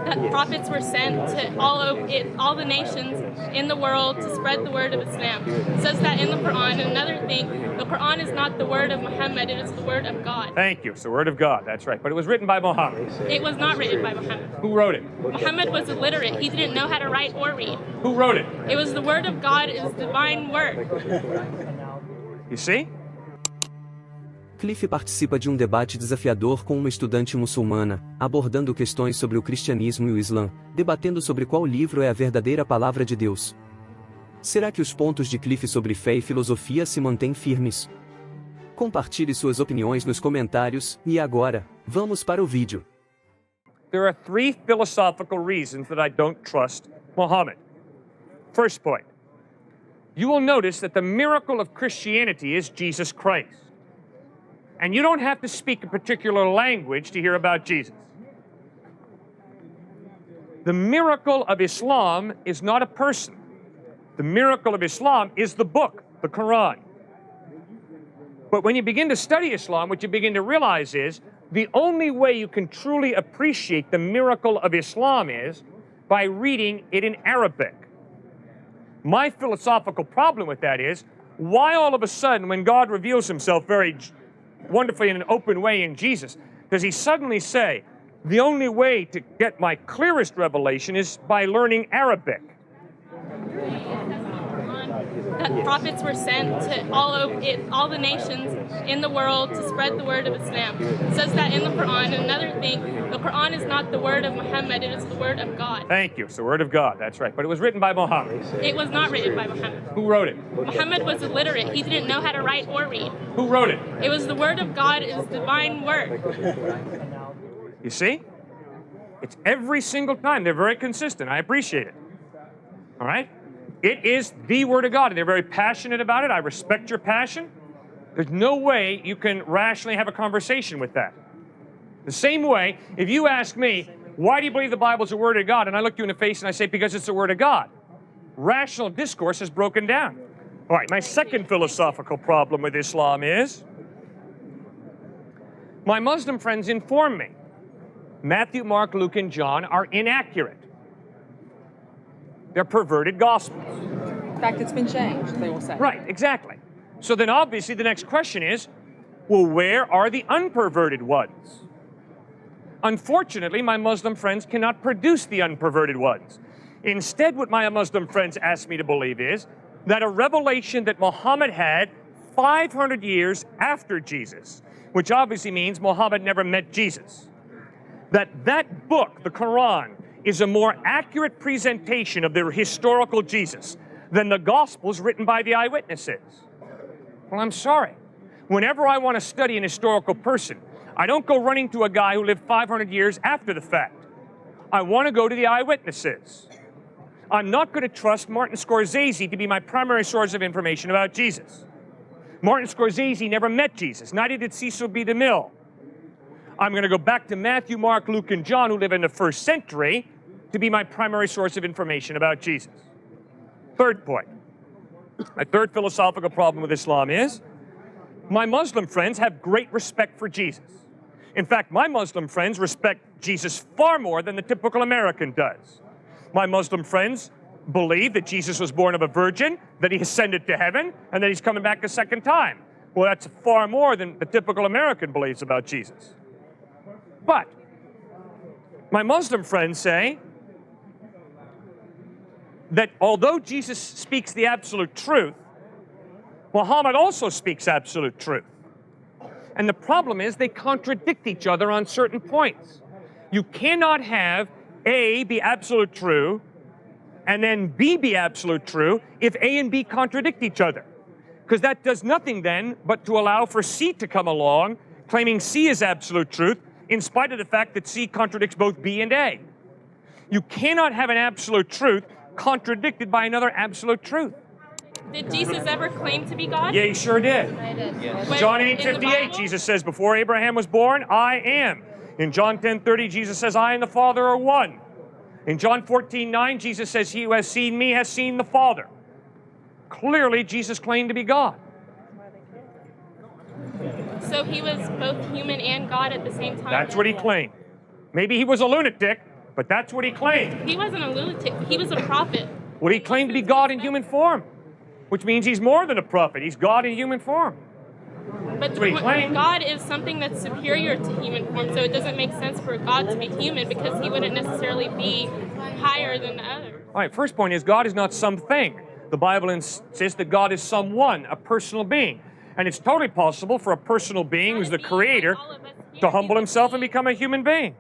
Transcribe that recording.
That prophets were sent to all the nations in the world to spread the word of Islam. It says that in the Quran. And another thing, the Quran is not the word of Muhammad, it is the word of God. Thank you. It's the word of God. That's right. But it was written by Muhammad. It was not written by Muhammad. Who wrote it? Muhammad was illiterate. He didn't know how to write or read. Who wrote it? It was the word of God, it is the divine word. You see? Cliffe participa de um debate desafiador com uma estudante muçulmana, abordando questões sobre o cristianismo e o Islã, debatendo sobre qual livro é a verdadeira palavra de Deus. Será que os pontos de Cliffe sobre fé e filosofia se mantêm firmes? Compartilhe suas opiniões nos comentários, e agora, vamos para o vídeo. There are 3 philosophical reasons that I don't trust Muhammad. First point, you will notice that the miracle of Christianity is Jesus Christ. And you don't have to speak a particular language to hear about Jesus. The miracle of Islam is not a person. The miracle of Islam is the book, the Quran. But when you begin to study Islam, what you begin to realize is the only way you can truly appreciate the miracle of Islam is by reading it in Arabic. My philosophical problem with that is, why all of a sudden, when God reveals himself very wonderfully in an open way in Jesus, does he suddenly say, the only way to get my clearest revelation is by learning Arabic? That prophets were sent to all the nations in the world to spread the word of Islam. It says that in the Quran. And another thing, the Quran is not the word of Muhammad, it is the word of God. Thank you. It's the word of God. That's right. But it was written by Muhammad. It was not written by Muhammad. Who wrote it? Muhammad was illiterate. He didn't know how to write or read. Who wrote it? It was the word of God, it is the divine word. You see? It's every single time. They're very consistent. I appreciate it. All right? It is the word of God, and they're very passionate about it. I respect your passion. There's no way you can rationally have a conversation with that. The same way, if you ask me, why do you believe the Bible is the word of God? And I look you in the face and I say, because it's the word of God. Rational discourse is broken down. All right, my second philosophical problem with Islam is, my Muslim friends inform me Matthew, Mark, Luke, and John are inaccurate. They're perverted gospels. In fact, it's been changed, they will say. Right, exactly. So then obviously the next question is, well, where are the unperverted ones? Unfortunately, my Muslim friends cannot produce the unperverted ones. Instead, what my Muslim friends ask me to believe is that a revelation that Muhammad had 500 years after Jesus, which obviously means Muhammad never met Jesus, that book, the Quran, is a more accurate presentation of the historical Jesus than the Gospels written by the eyewitnesses. Well, I'm sorry. Whenever I want to study an historical person, I don't go running to a guy who lived 500 years after the fact. I want to go to the eyewitnesses. I'm not going to trust Martin Scorsese to be my primary source of information about Jesus. Martin Scorsese never met Jesus, neither did Cecil B. DeMille. I'm going to go back to Matthew, Mark, Luke, and John, who live in the 1st century, to be my primary source of information about Jesus. Third point. My third philosophical problem with Islam is, my Muslim friends have great respect for Jesus. In fact, my Muslim friends respect Jesus far more than the typical American does. My Muslim friends believe that Jesus was born of a virgin, that he ascended to heaven, and that he's coming back a second time. Well, that's far more than the typical American believes about Jesus. But my Muslim friends say that although Jesus speaks the absolute truth, Muhammad also speaks absolute truth. And the problem is they contradict each other on certain points. You cannot have A be absolute true and then B be absolute true if A and B contradict each other. Because that does nothing then but to allow for C to come along, claiming C is absolute truth, in spite of the fact that C contradicts both B and A. You cannot have an absolute truth contradicted by another absolute truth. Did Jesus ever claim to be God? Yeah, he sure did. Yes. John 8:58, Jesus says, before Abraham was born, I am. In John 10:30, Jesus says, I and the Father are one. In John 14:9, Jesus says, he who has seen me has seen the Father. Clearly, Jesus claimed to be God. So he was both human and God at the same time? That's what he claimed. Maybe he was a lunatic, but that's what he claimed. He wasn't a lunatic. He was a prophet. Well, he claimed to be God in human form, which means he's more than a prophet. He's God in human form. But what he claimed. God is something that's superior to human form, so it doesn't make sense for God to be human because he wouldn't necessarily be higher than the other. All right, first point is God is not something. The Bible insists that God is someone, a personal being. And it's totally possible for a personal being who's the creator to humble himself and become a human being.